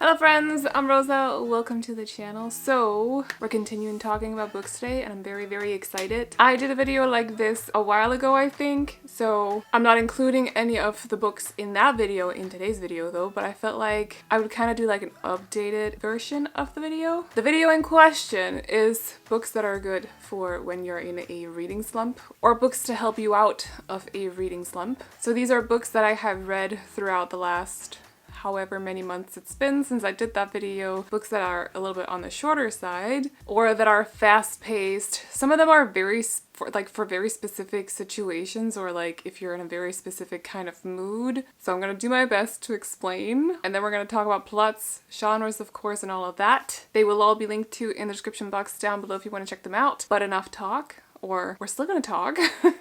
Hello friends, I'm Rosa. Welcome to the channel. So we're continuing talking about books today and I'm very excited. I did a video like this a while ago, I think, so I'm not including any of the books in that video in today's video though, but I felt like I would kind of do like an updated version of the video. The video in question is books that are good for when you're in a reading slump or books to help you out of a reading slump. So these are books that I have read throughout the last however many months it's been since I did that video. Books that are a little bit on the shorter side or that are fast-paced. Some of them are for very specific situations or like if you're in a very specific kind of mood. So I'm gonna do my best to explain, and then we're gonna talk about plots, genres of course, and all of that. They will all be linked to in the description box down below if you want to check them out. But enough talk. Or we're still gonna talk,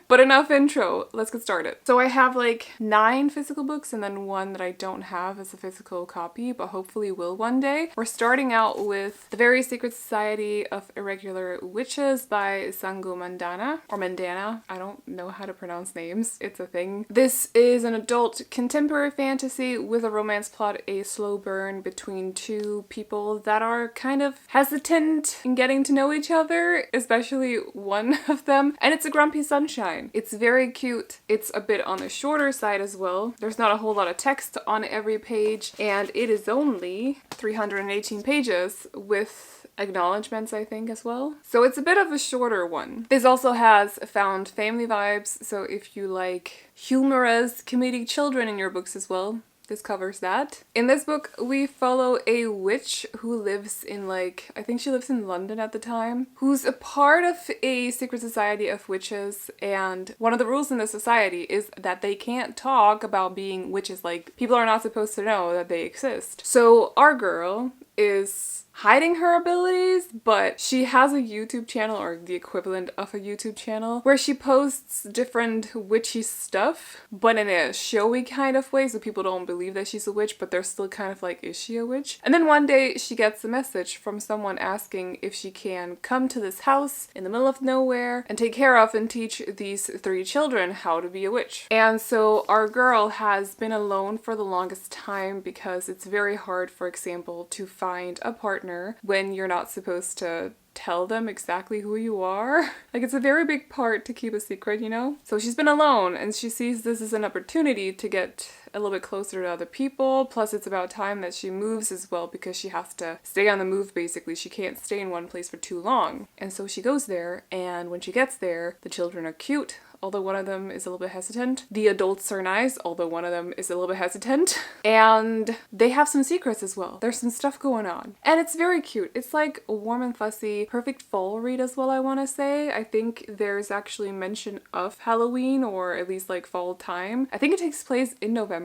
but enough intro, let's get started. So I have like 9 physical books and then one that I don't have as a physical copy, but hopefully will one day. We're starting out with The Very Secret Society of Irregular Witches by Sango Mandana, or Mandana. I don't know how to pronounce names, it's a thing. This is an adult contemporary fantasy with a romance plot, a slow burn between two people that are kind of hesitant in getting to know each other, especially one of them, and it's a grumpy sunshine. It's very cute. It's a bit on the shorter side as well. There's not a whole lot of text on every page, and it is only 318 pages with acknowledgements, I think, as well. So it's a bit of a shorter one. This also has found family vibes, so if you like humorous comedic children in your books as well, this covers that. In this book, we follow a witch who lives in I think she lives in London at the time, who's a part of a secret society of witches, and one of the rules in the society is that they can't talk about being witches. Like, people are not supposed to know that they exist. So our girl is hiding her abilities, but she has a YouTube channel, or the equivalent of a YouTube channel, where she posts different witchy stuff, but in a showy kind of way, so people don't believe that she's a witch, but they're still kind of like, is she a witch? And then one day she gets a message from someone asking if she can come to this house in the middle of nowhere and take care of and teach these 3 children how to be a witch. And so our girl has been alone for the longest time because it's very hard, for example, to find a partner when you're not supposed to tell them exactly who you are. Like, it's a very big part to keep a secret, you know? So she's been alone and she sees this as an opportunity to get a little bit closer to other people. Plus it's about time that she moves as well, because she has to stay on the move basically. She can't stay in one place for too long. And so she goes there, and when she gets there, the children are cute, although one of them is a little bit hesitant. The adults are nice, although one of them is a little bit hesitant. And they have some secrets as well. There's some stuff going on. And it's very cute. It's like a warm and fussy, perfect fall read as well, I want to say. I think there's actually mention of Halloween, or at least like fall time. I think it takes place in November.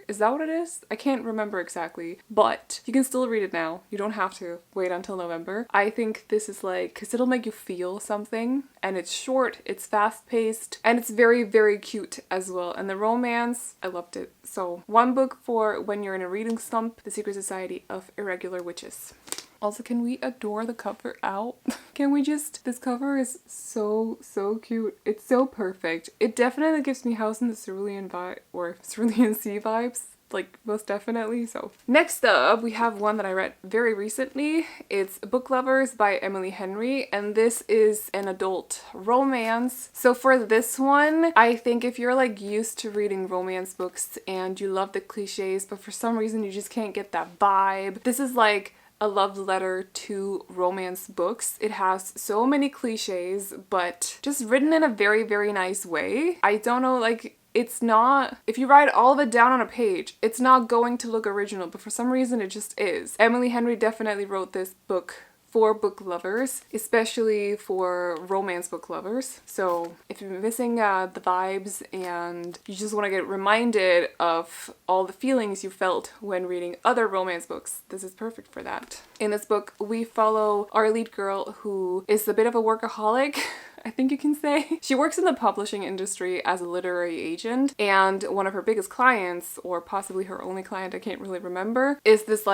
Is that what it is? I can't remember exactly, but you can still read it now. You don't have to wait until November. I think this is because it'll make you feel something, and it's short, it's fast-paced, and it's very cute as well. And the romance, I loved it. So one book for when you're in a reading slump, The Secret Society of Irregular Witches. Also, can we adore the cover out? Can we just... This cover is so cute. It's so perfect. It definitely gives me House in the Cerulean vibe, or Cerulean Sea vibes. Like, most definitely. So next up, we have one that I read very recently. It's Book Lovers by Emily Henry, and this is an adult romance. So for this one, I think if you're used to reading romance books and you love the cliches, but for some reason you just can't get that vibe, this is like a love letter to romance books. It has so many cliches, but just written in a very nice way. I don't know, it's not, if you write all of it down on a page, it's not going to look original, but for some reason it just is. Emily Henry definitely wrote this book for book lovers, especially for romance book lovers. So if you're missing the vibes and you just want to get reminded of all the feelings you felt when reading other romance books, this is perfect for that. In this book, we follow our lead girl, who is a bit of a workaholic, I think you can say. She works in the publishing industry as a literary agent, and one of her biggest clients, or possibly her only client, I can't really remember, is this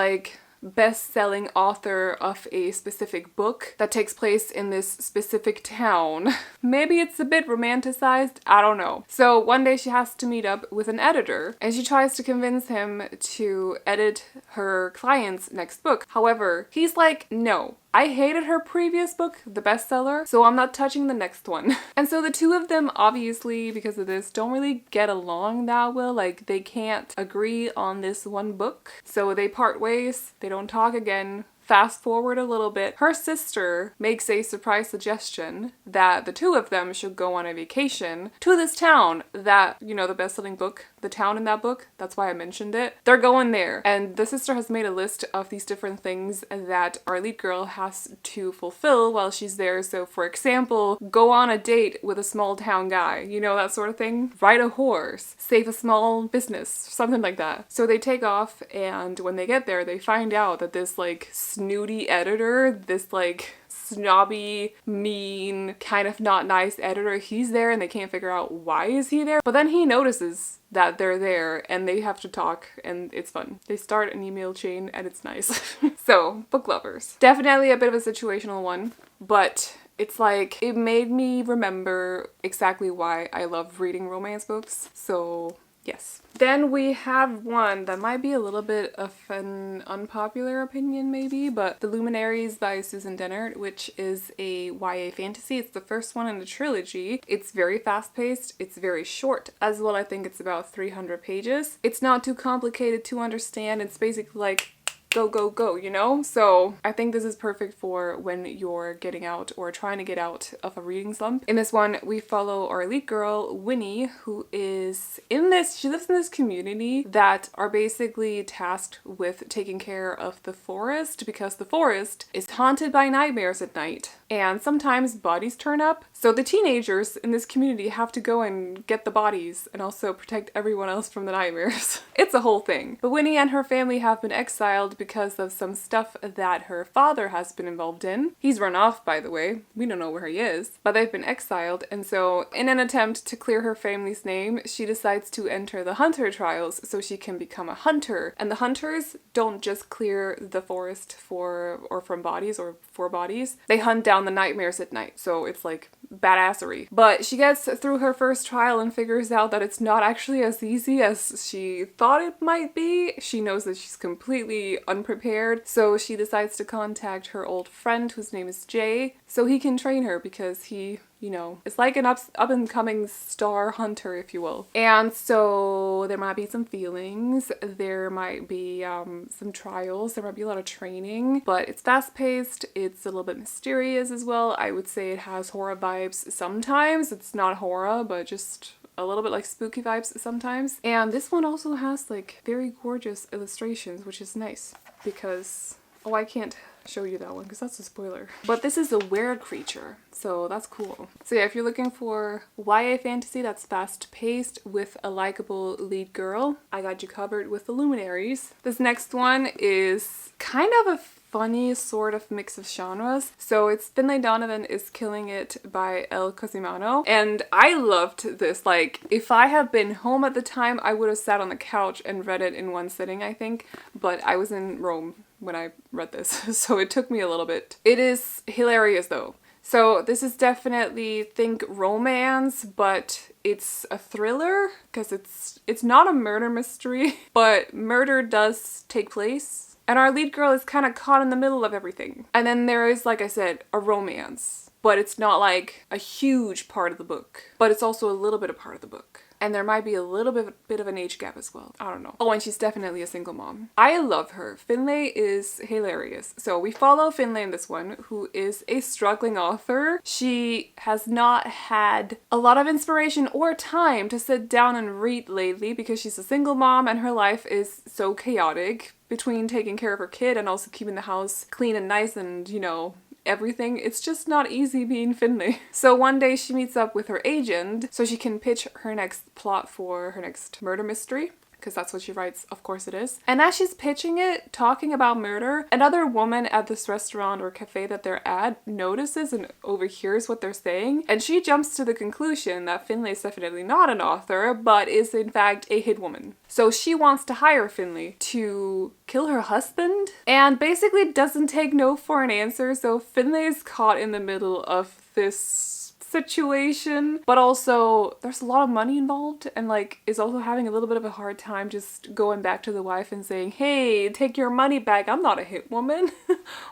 best-selling author of a specific book that takes place in this specific town. Maybe it's a bit romanticized, I don't know. So one day she has to meet up with an editor and she tries to convince him to edit her client's next book. However, he's like, no. I hated her previous book, the bestseller, so I'm not touching the next one. And so the two of them, obviously, because of this, don't really get along that well. Like, they can't agree on this one book. So they part ways, they don't talk again. Fast forward a little bit, her sister makes a surprise suggestion that the two of them should go on a vacation to this town that, you know, the best-selling book, the town in that book, that's why I mentioned it. They're going there, and the sister has made a list of these different things that our lead girl has to fulfill while she's there. So for example, go on a date with a small town guy, you know, that sort of thing. Ride a horse, save a small business, something like that. So they take off, and when they get there, they find out that this like snooty editor, this like snobby, mean, kind of not nice editor, he's there and they can't figure out why is he there. But then he notices that they're there and they have to talk and it's fun. They start an email chain and it's nice. So, book lovers. Definitely a bit of a situational one, but it's like, it made me remember exactly why I love reading romance books. So yes. Then we have one that might be a little bit of an unpopular opinion maybe, but The Luminaries by Susan Dennard, which is a YA fantasy. It's the first one in the trilogy. It's very fast-paced. It's very short as well. I think it's about 300 pages. It's not too complicated to understand. It's basically like go, go, go, you know? So I think this is perfect for when you're getting out or trying to get out of a reading slump. In this one, we follow our lead girl, Winnie, who is she lives in this community that are basically tasked with taking care of the forest because the forest is haunted by nightmares at night. And sometimes bodies turn up. So the teenagers in this community have to go and get the bodies and also protect everyone else from the nightmares. It's a whole thing. But Winnie and her family have been exiled because of some stuff that her father has been involved in. He's run off, by the way. We don't know where he is. But they've been exiled, and so in an attempt to clear her family's name, she decides to enter the hunter trials so she can become a hunter. And the hunters don't just clear the forest from bodies or for bodies. They hunt down the nightmares at night. So it's like badassery. But she gets through her first trial and figures out that it's not actually as easy as she thought it might be. She knows that she's completely unprepared, so she decides to contact her old friend whose name is Jay so he can train her because he, you know, is like an up-and-coming star hunter, if you will. And so there might be some feelings, there might be some trials, there might be a lot of training, but it's fast-paced, it's a little bit mysterious as well. I would say it has horror vibes sometimes. It's not horror, but just a little bit like spooky vibes sometimes. And this one also has like very gorgeous illustrations, which is nice because, oh, I can't show you that one because that's a spoiler. But this is a were creature, so that's cool. So yeah, if you're looking for YA fantasy that's fast-paced with a likable lead girl, I got you covered with The Luminaries. This next one is kind of a funny sort of mix of genres. So it's Finlay Donovan is Killing It by El Cosimano. And I loved this. Like, if I had been home at the time, I would have sat on the couch and read it in one sitting, I think. But I was in Rome when I read this, so it took me a little bit. It is hilarious though. So this is definitely, think romance, but it's a thriller because it's not a murder mystery, but murder does take place. And our lead girl is kind of caught in the middle of everything. And then there is, like I said, a romance. But it's not like a huge part of the book. But it's also a little bit a part of the book. And there might be a little bit of an age gap as well. I don't know. Oh, and she's definitely a single mom. I love her. Finlay is hilarious. So we follow Finlay in this one, who is a struggling author. She has not had a lot of inspiration or time to sit down and read lately because she's a single mom and her life is so chaotic between taking care of her kid and also keeping the house clean and nice and, you know, everything. It's just not easy being Finlay. So one day she meets up with her agent so she can pitch her next plot for her next murder mystery. because that's what she writes, of course it is. And as she's pitching it, talking about murder, another woman at this restaurant or cafe that they're at notices and overhears what they're saying, and she jumps to the conclusion that Finlay is definitely not an author, but is in fact a hit woman. So she wants to hire Finlay to kill her husband, and basically doesn't take no for an answer. So Finlay is caught in the middle of this situation, but also there's a lot of money involved, and like is also having a little bit of a hard time just going back to the wife and saying, hey, take your money back, I'm not a hit woman.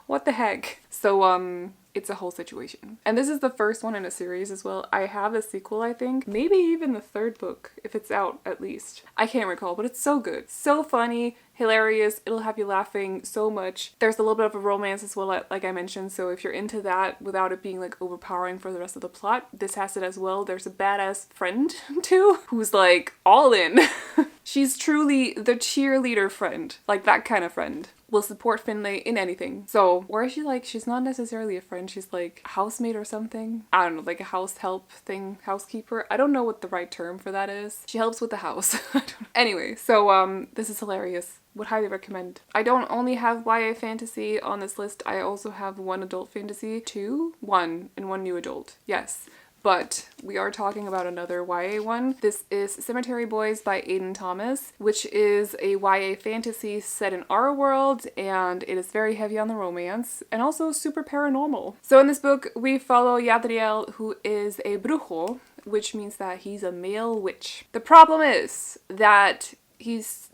What the heck? So it's a whole situation. And this is the first one in a series as well. I have a sequel, I think. Maybe even the third book, if it's out at least. I can't recall, but it's so good. So funny, hilarious, it'll have you laughing so much. There's a little bit of a romance as well, like I mentioned, so if you're into that without it being like overpowering for the rest of the plot, this has it as well. There's a badass friend too, who's like all in. She's truly the cheerleader friend, like that kind of friend. Will support Finlay in anything. So, or is she like, she's not necessarily a friend, she's like a housemate or something. I don't know, like a house help thing, housekeeper. I don't know what the right term for that is. She helps with the house. I don't know. Anyway, so this is hilarious. Would highly recommend. I don't only have YA fantasy on this list, I also have one adult fantasy, one new adult. Yes. But we are talking about another YA one. This is Cemetery Boys by Aiden Thomas, which is a YA fantasy set in our world, and it is very heavy on the romance and also super paranormal. So in this book, we follow Yadriel, who is a brujo, which means that he's a male witch. The problem isn't that he's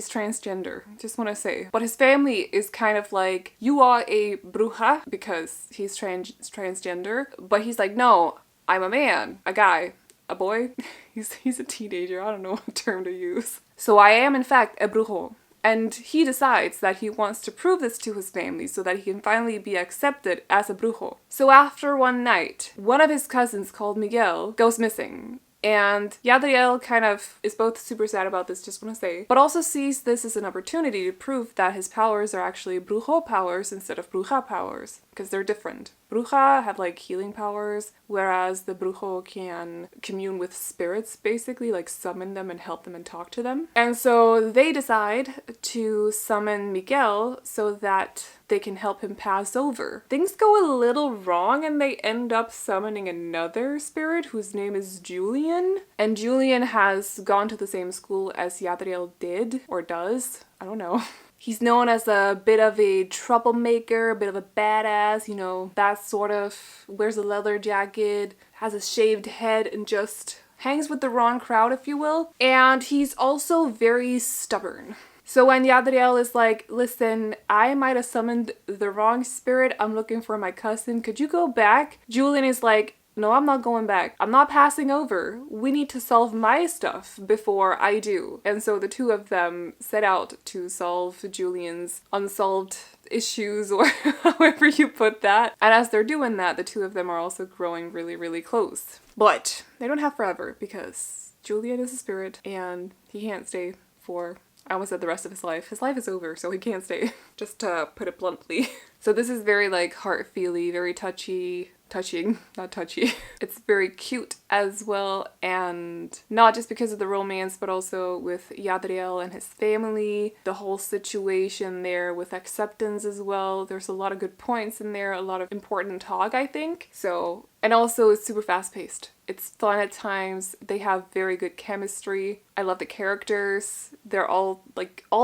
transgender, just want to say. But his family is kind of like, you are a bruja, because he's transgender. But he's like, no, I'm a man, a guy, a boy. He's a teenager, I don't know what term to use. So I am in fact a brujo. And he decides that he wants to prove this to his family so that he can finally be accepted as a brujo. So after one night, one of his cousins called Miguel goes missing. And Yadriel kind of is both super sad about this, just want to say, but also sees this as an opportunity to prove that his powers are actually brujo powers instead of bruja powers, because they're different. Bruja have like healing powers, whereas the brujo can commune with spirits, basically, like summon them and help them and talk to them. And so they decide to summon Miguel so that they can help him pass over. Things go a little wrong and they end up summoning another spirit whose name is Julian. And Julian has gone to the same school as Yadriel did, or does, I don't know. He's known as a bit of a troublemaker, a bit of a badass, you know, that sort of, wears a leather jacket, has a shaved head, and just hangs with the wrong crowd, if you will. And he's also very stubborn. So when Yadriel is like, listen, I might have summoned the wrong spirit, I'm looking for my cousin, could you go back? Julian is like, no, I'm not going back. I'm not passing over. We need to solve my stuff before I do. And so the two of them set out to solve Julian's unsolved issues, or however you put that. And as they're doing that, the two of them are also growing really, really close. But they don't have forever, because Julian is a spirit and he can't stay for, I almost said the rest of his life. His life is over, so he can't stay, just to put it bluntly. So this is very like heart-feely, very touching, not touchy. It's very cute as well, and not just because of the romance, but also with Yadriel and his family, the whole situation there with acceptance as well. There's a lot of good points in there, a lot of important talk, I think. So, and also it's super fast-paced. It's fun at times. They have very good chemistry. I love the characters. They're all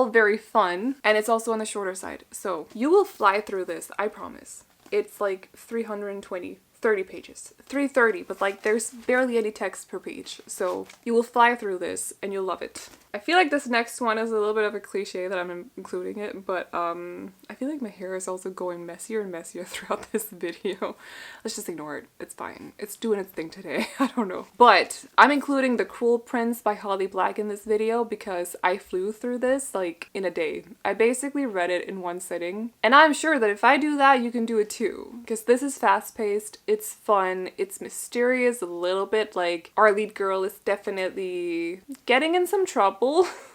very fun, and it's also on the shorter side. So you will fly through this, I promise. It's like 30 pages. 330, but like there's barely any text per page. So you will fly through this and you'll love it. I feel like this next one is a little bit of a cliche that I'm including it, but I feel like my hair is also going messier and messier throughout this video. Let's just ignore it. It's fine. It's doing its thing today. I don't know. But I'm including The Cruel Prince by Holly Black in this video because I flew through this like in a day. I basically read it in one sitting, and I'm sure that if I do that, you can do it too, because this is fast-paced, it's fun, it's mysterious a little bit, like our lead girl is definitely getting in some trouble.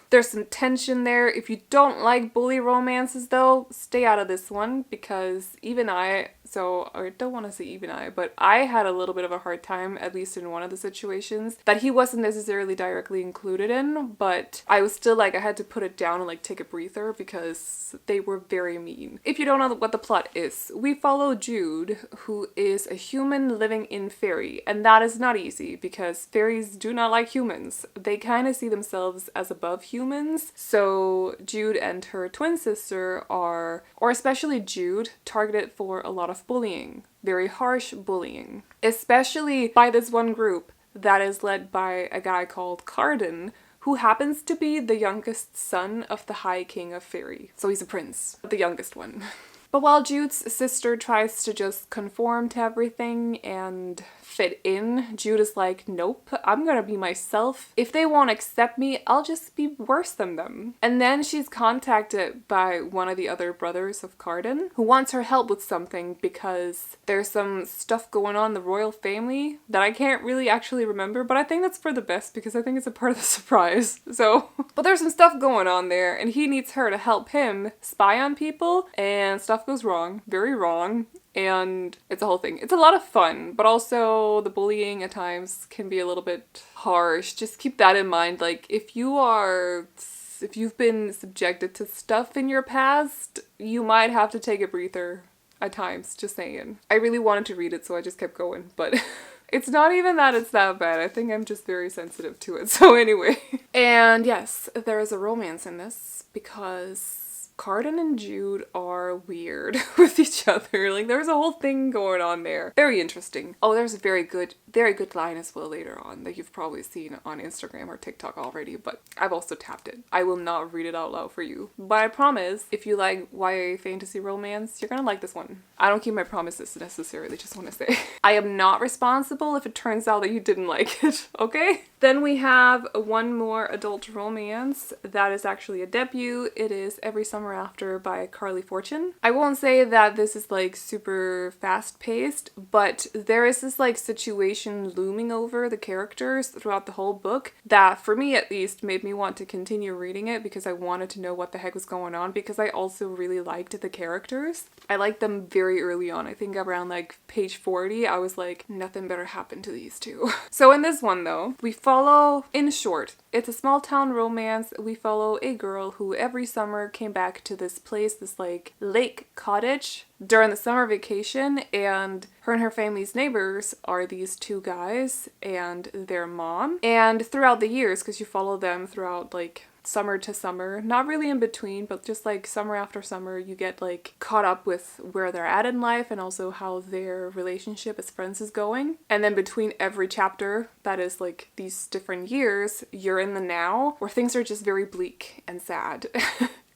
There's some tension there. If you don't like bully romances though, stay out of this one, because even I So I don't want to say even but I had a little bit of a hard time, at least in one of the situations, that he wasn't necessarily directly included in, but I was still like, I had to put it down and like take a breather because they were very mean. If you don't know what the plot is, we follow Jude, who is a human living in fairy, and that is not easy because fairies do not like humans. They kind of see themselves as above humans. So Jude and her twin sister are, or especially Jude, targeted for a lot of bullying. Very harsh bullying. Especially by this one group that is led by a guy called Carden, who happens to be the youngest son of the High King of Fairy. So he's a prince, the youngest one. But while Jude's sister tries to just conform to everything and fit in, Jude is like, nope, I'm gonna be myself. If they won't accept me, I'll just be worse than them. And then she's contacted by one of the other brothers of Carden, who wants her help with something because there's some stuff going on in the royal family that I can't really actually remember, but I think that's for the best because I think it's a part of the surprise. So, but there's some stuff going on there and he needs her to help him spy on people, and stuff goes wrong, very wrong. And it's a whole thing. It's a lot of fun, but also the bullying at times can be a little bit harsh. Just keep that in mind. Like, if you've been subjected to stuff in your past, you might have to take a breather at times, just saying. I really wanted to read it, so I just kept going, but it's not even that it's that bad. I think I'm just very sensitive to it. So anyway. And yes, there is a romance in this because Carden and Jude are weird with each other. Like, there's a whole thing going on there. Very interesting. Oh, there's a very good line as well later on that you've probably seen on Instagram or TikTok already, but I've also tapped it. I will not read it out loud for you. But I promise, if you like YA fantasy romance, you're gonna like this one. I don't keep my promises necessarily, just want to say. I am not responsible if it turns out that you didn't like it, okay? Then we have one more adult romance that is actually a debut. It is Every Summer After by Carly Fortune. I won't say that this is like super fast paced, but there is this like situation looming over the characters throughout the whole book that, for me at least, made me want to continue reading it because I wanted to know what the heck was going on, because I also really liked the characters. I liked them very early on. I think around like page 40, I was like, nothing better happen to these two. So in this one though, we follow, in short, it's a small town romance. We follow a girl who every summer came back to this place, this like lake cottage during the summer vacation, and her family's neighbors are these two guys and their mom. And throughout the years, because you follow them throughout like summer to summer, not really in between, but just like summer after summer, you get like caught up with where they're at in life and also how their relationship as friends is going. And then between every chapter, that is like these different years, you're in the now where things are just very bleak and sad.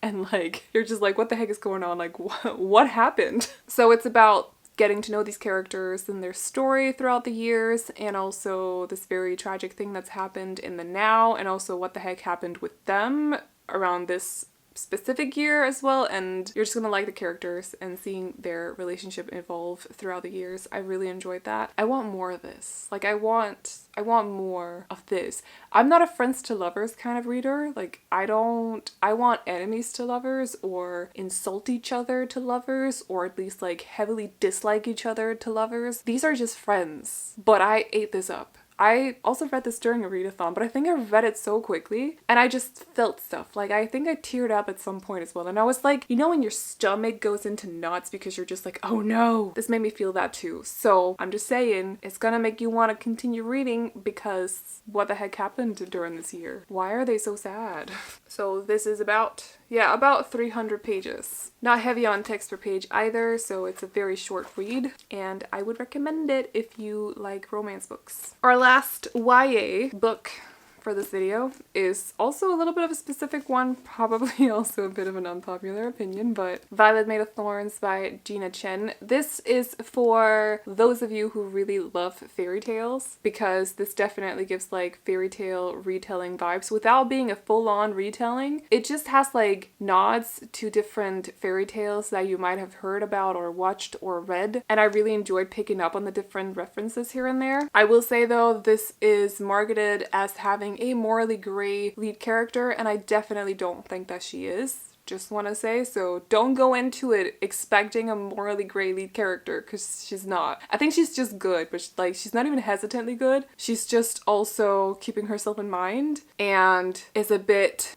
And like, you're just like, what the heck is going on? Like, what happened? So it's about getting to know these characters and their story throughout the years, and also this very tragic thing that's happened in the now, and also what the heck happened with them around this specific year as well. And you're just gonna like the characters and seeing their relationship evolve throughout the years. I really enjoyed that. I want more of this. Like, I want more of this. I'm not a friends to lovers kind of reader. Like, I want enemies to lovers, or insult each other to lovers, or at least like heavily dislike each other to lovers. These are just friends. But I ate this up. I also read this during a readathon, but I think I read it so quickly and I just felt stuff. Like, I think I teared up at some point as well. And I was like, you know when your stomach goes into knots because you're just like, oh no. This made me feel that too. So I'm just saying, it's gonna make you want to continue reading because what the heck happened during this year? Why are they so sad? So this is about 300 pages. Not heavy on text per page either, so it's a very short read, and I would recommend it if you like romance books. Our last YA book for this video is also a little bit of a specific one, probably also a bit of an unpopular opinion, but Violet Made of Thorns by Gina Chen. This is for those of you who really love fairy tales, because this definitely gives like fairy tale retelling vibes without being a full-on retelling. It just has like nods to different fairy tales that you might have heard about or watched or read, and I really enjoyed picking up on the different references here and there. I will say though, this is marketed as having a morally gray lead character, and I definitely don't think that she is. just want to say. So don't go into it expecting a morally gray lead character, because she's not. I think she's just good, but she's not even hesitantly good. She's just also keeping herself in mind, and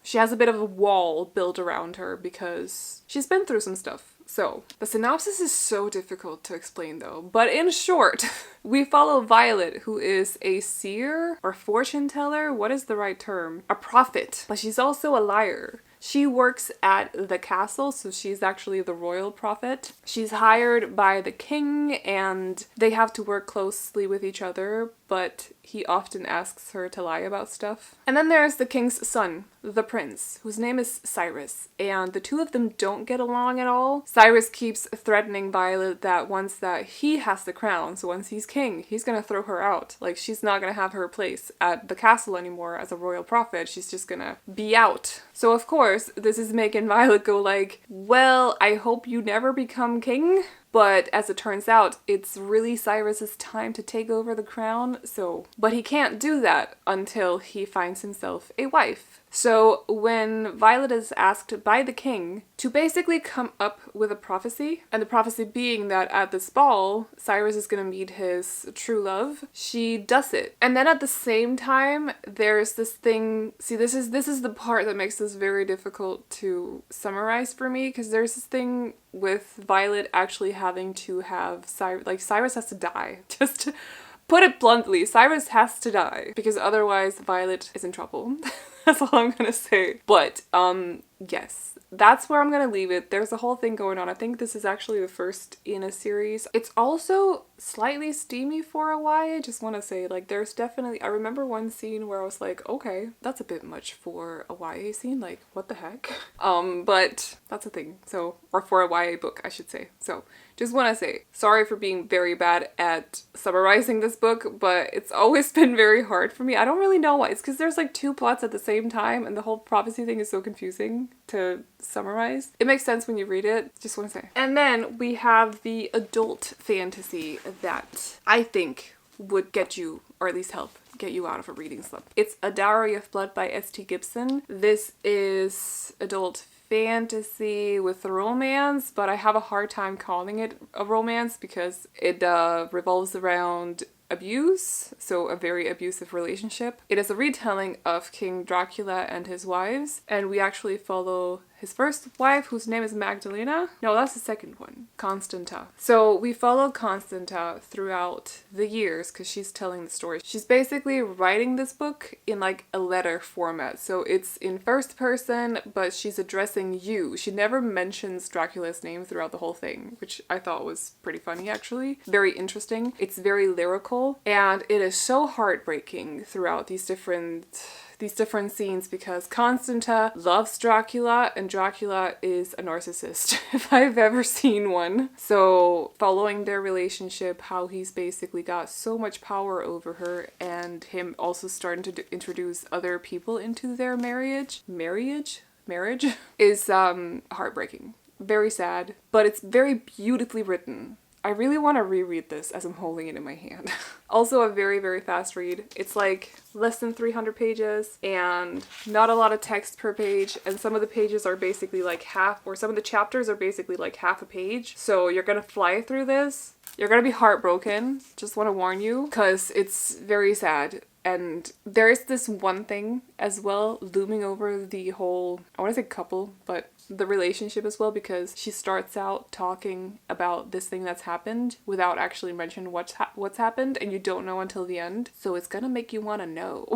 she has a bit of a wall built around her because she's been through some stuff. So, the synopsis is so difficult to explain though, but in short, we follow Violet, who is a seer or fortune teller. What is the right term? A prophet, but she's also a liar. She works at the castle, so she's actually the royal prophet. She's hired by the king, and they have to work closely with each other, but he often asks her to lie about stuff. And then there's the king's son, the prince, whose name is Cyrus, and the two of them don't get along at all. Cyrus keeps threatening Violet that once that he has the crown, so once he's king, he's gonna throw her out. Like, she's not gonna have her place at the castle anymore as a royal prophet. She's just gonna be out. So of course, this is making Violet go like, well, I hope you never become king. But as it turns out, it's really Cyrus's time to take over the crown, but he can't do that until he finds himself a wife. So when Violet is asked by the king to basically come up with a prophecy, and the prophecy being that at this ball, Cyrus is gonna meet his true love, she does it. And then at the same time, there's this thing, see, this is the part that makes this very difficult to summarize for me, because there's this thing with Violet actually having to have Cyrus has to die. Just to put it bluntly, Cyrus has to die, because otherwise Violet is in trouble. That's all I'm gonna say. But, yes, that's where I'm gonna leave it. There's a whole thing going on. I think this is actually the first in a series. It's also slightly steamy for a YA, just want to say. Like, there's definitely, I remember one scene where I was like, okay, that's a bit much for a YA scene, like, what the heck? But that's a thing. So, or for a YA book, I should say. So, just want to say, sorry for being very bad at summarizing this book, but it's always been very hard for me. I don't really know why. It's because there's like two plots at the same time, and the whole prophecy thing is so confusing to summarize. It makes sense when you read it, just want to say. And then we have the adult fantasy that I think would get you, or at least help get you out of a reading slump. It's A Dowry of Blood by S.T. Gibson. This is adult fantasy with romance, but I have a hard time calling it a romance because it revolves around abuse, so a very abusive relationship. It is a retelling of King Dracula and his wives, and we actually follow his first wife, whose name is Magdalena. No, that's the second one, Constanta. So we follow Constanta throughout the years because she's telling the story. She's basically writing this book in like a letter format. So it's in first person, but she's addressing you. She never mentions Dracula's name throughout the whole thing, which I thought was pretty funny actually. Very interesting. It's very lyrical, and it is so heartbreaking throughout these different scenes because Constanta loves Dracula and Dracula is a narcissist if I've ever seen one. So following their relationship, how he's basically got so much power over her, and him also starting to introduce other people into their marriage is heartbreaking. Very sad, but it's very beautifully written. I really want to reread this as I'm holding it in my hand. Also a very, very fast read. It's like less than 300 pages and not a lot of text per page, and some of the pages are basically like half, or some of the chapters are basically like half a page. So you're gonna fly through this. You're gonna be heartbroken. Just want to warn you, because it's very sad. And there is this one thing as well looming over the whole, I want to say couple, but the relationship as well, because she starts out talking about this thing that's happened without actually mentioning what's happened, and you don't know until the end. So it's gonna make you want to know.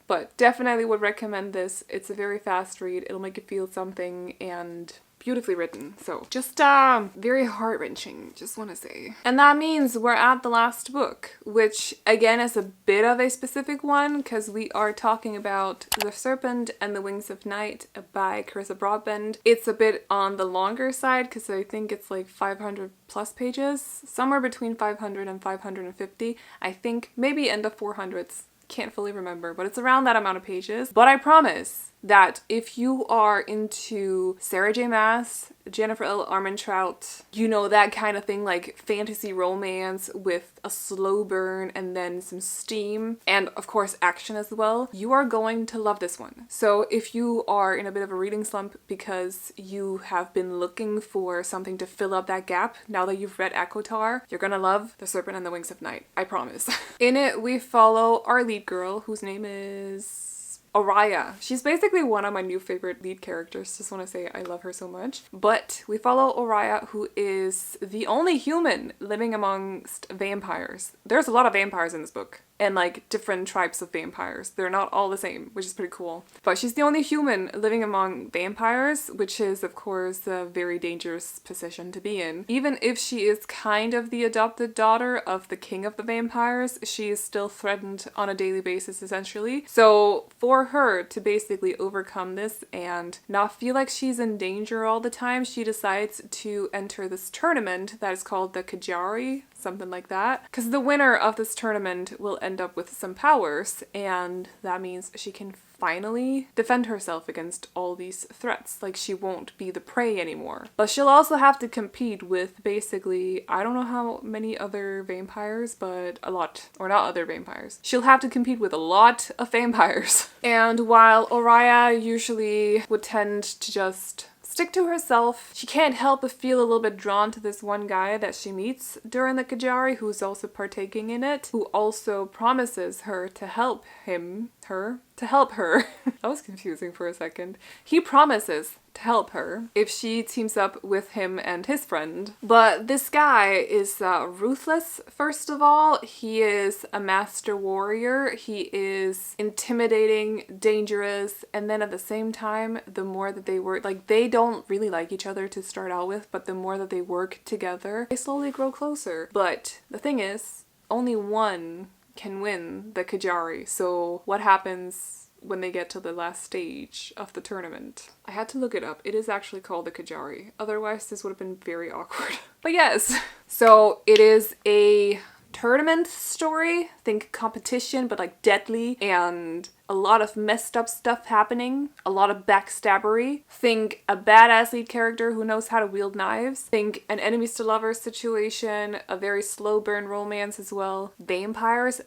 But definitely would recommend this. It's a very fast read. It'll make you feel something, and beautifully written. So just very heart-wrenching, just want to say. And that means we're at the last book, which again is a bit of a specific one because we are talking about The Serpent and the Wings of Night by Carissa Broadbent. It's a bit on the longer side because I think it's like 500 plus pages, somewhere between 500 and 550. I think maybe in the 400s. Can't fully remember, but it's around that amount of pages. But I promise, that if you are into Sarah J. Maas, Jennifer L. Armentrout, you know, that kind of thing, like fantasy romance with a slow burn and then some steam and of course action as well, you are going to love this one. So if you are in a bit of a reading slump because you have been looking for something to fill up that gap now that you've read ACOTAR, you're gonna love The Serpent and the Wings of Night, I promise. In it we follow our lead girl, whose name is Araya. She's basically one of my new favorite lead characters. Just want to say I love her so much. But we follow Araya, who is the only human living amongst vampires. There's a lot of vampires in this book, and like different tribes of vampires. They're not all the same, which is pretty cool. But she's the only human living among vampires, which is of course a very dangerous position to be in. Even if she is kind of the adopted daughter of the king of the vampires, she is still threatened on a daily basis essentially. So for her to basically overcome this and not feel like she's in danger all the time, she decides to enter this tournament that is called the Kajari, something like that. Because the winner of this tournament will end up with some powers, and that means she can finally defend herself against all these threats. Like, she won't be the prey anymore. But she'll also have to compete with basically, I don't know how many other vampires, but a lot. Or not other vampires. She'll have to compete with a lot of vampires. And while Araya usually would tend to just stick to herself, she can't help but feel a little bit drawn to this one guy that she meets during the Kajari, who's also partaking in it, who also promises her to help her. That was confusing for a second. He promises to help her if she teams up with him and his friend. But this guy is ruthless, first of all. He is a master warrior. He is intimidating, dangerous, and then at the same time, the more that they work, like, they don't really like each other to start out with, but the more that they work together, they slowly grow closer. But the thing is, only one can win the Kajari. So what happens when they get to the last stage of the tournament? I had to look it up. It is actually called the Kajari. Otherwise, this would have been very awkward. But yes, so it is a tournament story. Think competition, but like deadly, and a lot of messed up stuff happening, a lot of backstabbery. Think a badass lead character who knows how to wield knives. Think an enemies to lovers situation, a very slow burn romance as well. Vampires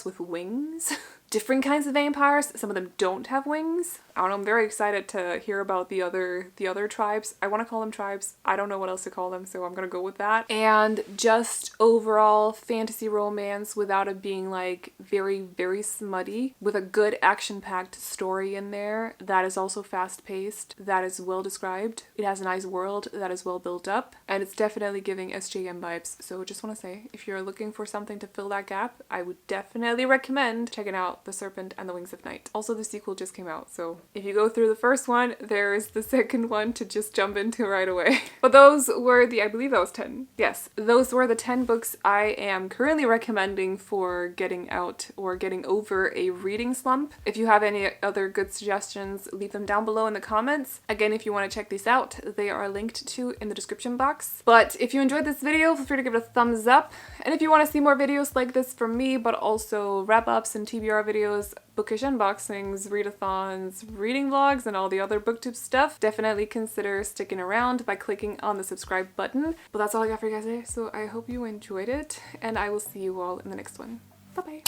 with wings. Different kinds of vampires. Some of them don't have wings. I don't know, I'm very excited to hear about the other tribes. I want to call them tribes. I don't know what else to call them, so I'm gonna go with that. And just overall fantasy romance without it being like very, very smutty, with a good action-packed story in there that is also fast-paced, that is well described. It has a nice world that is well built up, and it's definitely giving SJM vibes. So just want to say, if you're looking for something to fill that gap, I would definitely recommend checking out The Serpent and the Wings of Night. Also, the sequel just came out, so if you go through the first one, there is the second one to just jump into right away. But those were I believe that was 10. Yes, those were the 10 books I am currently recommending for getting out or getting over a reading slump. If you have any other good suggestions, leave them down below in the comments. Again, if you want to check these out, they are linked to in the description box. But if you enjoyed this video, feel free to give it a thumbs up. And if you want to see more videos like this from me, but also wrap-ups and TBR videos, bookish unboxings, readathons, reading vlogs, and all the other booktube stuff, definitely consider sticking around by clicking on the subscribe button. But that's all I got for you guys today, so I hope you enjoyed it, and I will see you all in the next one. Bye-bye.